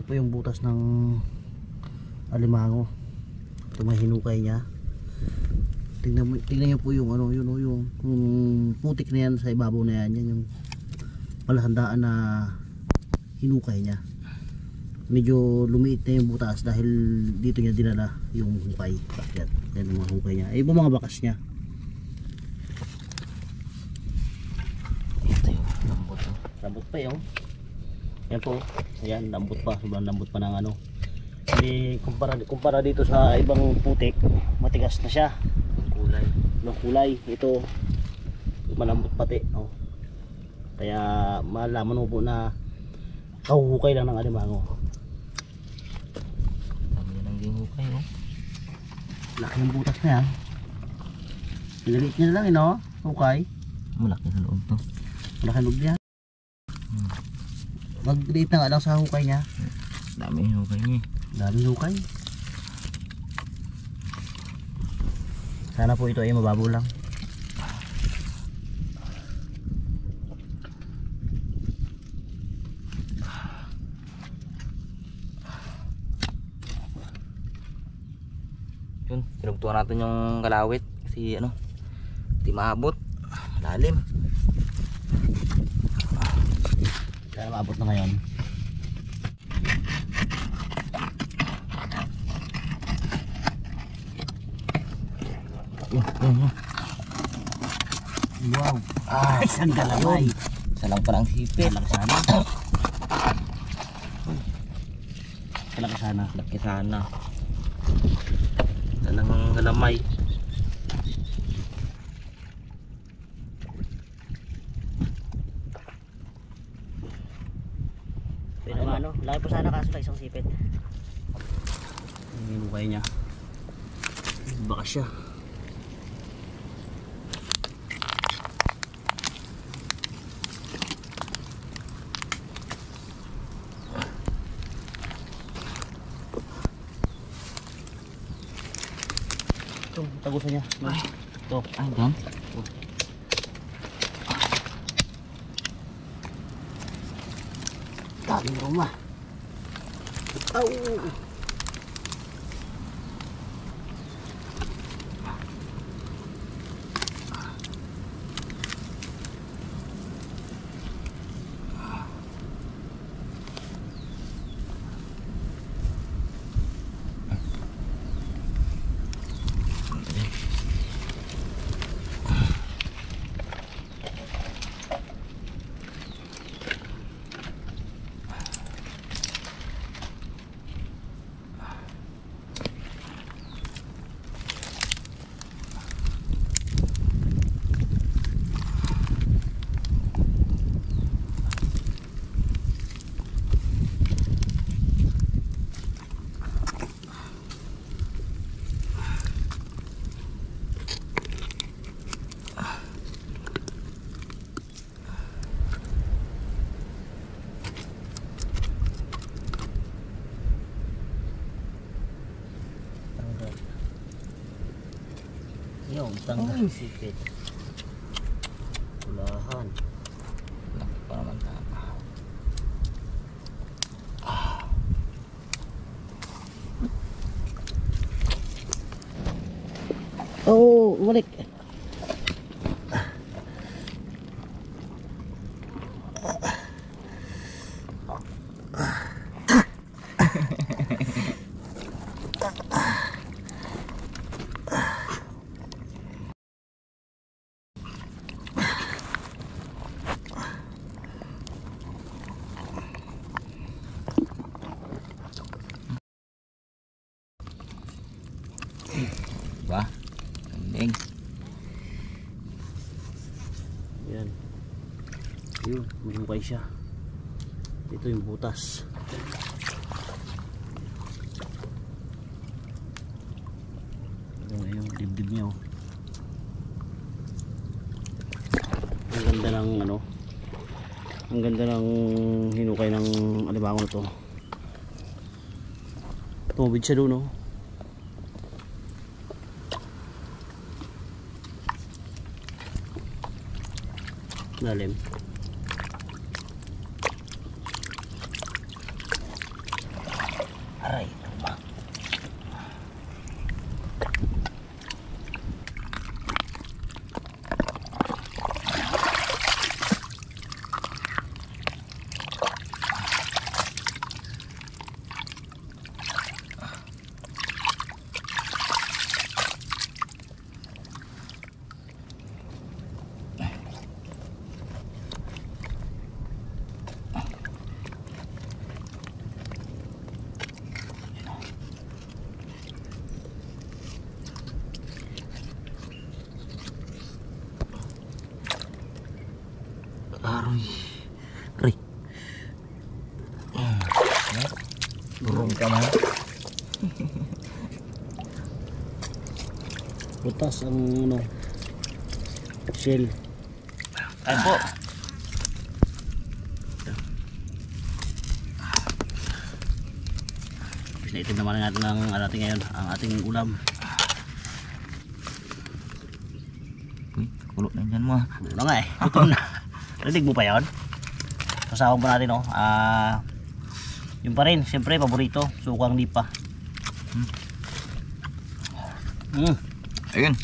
Ito po yung butas ng alimango. Ito may hinukay niya. Tingnan niyo po yung ano, yung putik na yan sa ibabaw na yan, yan yung palahandaan na hinukay niya. Medyo lumiit na yung butas dahil dito niya dinala yung hukay. Yan, yan yung mga hukay niya. Ay, yung mga bakas niya. Ito yung lambot. Lambot pa yun. Yan po. Ayan, lambot pa. Sobrang lambot pa ng ano. Hindi kumpara dito sa ibang putik, matigas na siya. Kulay. Ng kulay. Ito malambot pati. Oh. Kaya malaman mo po na kahuhukay lang ng alimango. Dami na lang hukay, oh. Laki ng butas na yan. Pinaliit niya na lang, no? Hukay. Malaki na loob to. Malaki loob niya. Magliit na nga lang sa hukay niya. Dami yung hukay niya. Dami hukay. Sana po ito ay mababaw lang. Yun, pinagtuan natin yung kalawit kasi ano, hindi maabot. Lalim. Sana maabot na ngayon. Wow. Ay, isang galamay. Isa lang pa lang sipit. Malaki sana. Malaki sana. Laki sana. Talang galamay. Pwede naman ano, laki po sana kaso lang isang sipit. Ang hinukay niya. Baka siya. Ito, tagusan niya. Ito. Ay, dyan. Daming roma. Au! Yung tanggal sipit. Ulahan. Laki pa naman tama. Oh, balik. Diba? Galing. Yan. Yun, may hukay siya. Ito yung butas. Ito yung dibdib niya, oh. Ang ganda ng ano, ang ganda ng hinukay ng alimango na to. Tumubid siya doon, oh. Lalim. Durong ka man. Butas ang ano, shell. Kain po. Tapos naitim naman natin ang natin ngayon, ang ating ulam. Uy, kulo na dyan mo. Ano nga eh, gutom na. Narinig mo pa yun? Sasawang pa natin oh. Yung pa rin, siyempre paborito, sukang lipa. Ayun.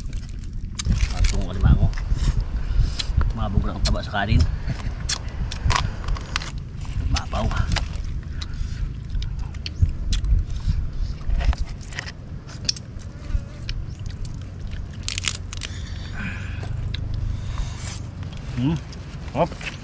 Atong alimango. Mabog lang ang taba sa kanin. Mapaw. Hop.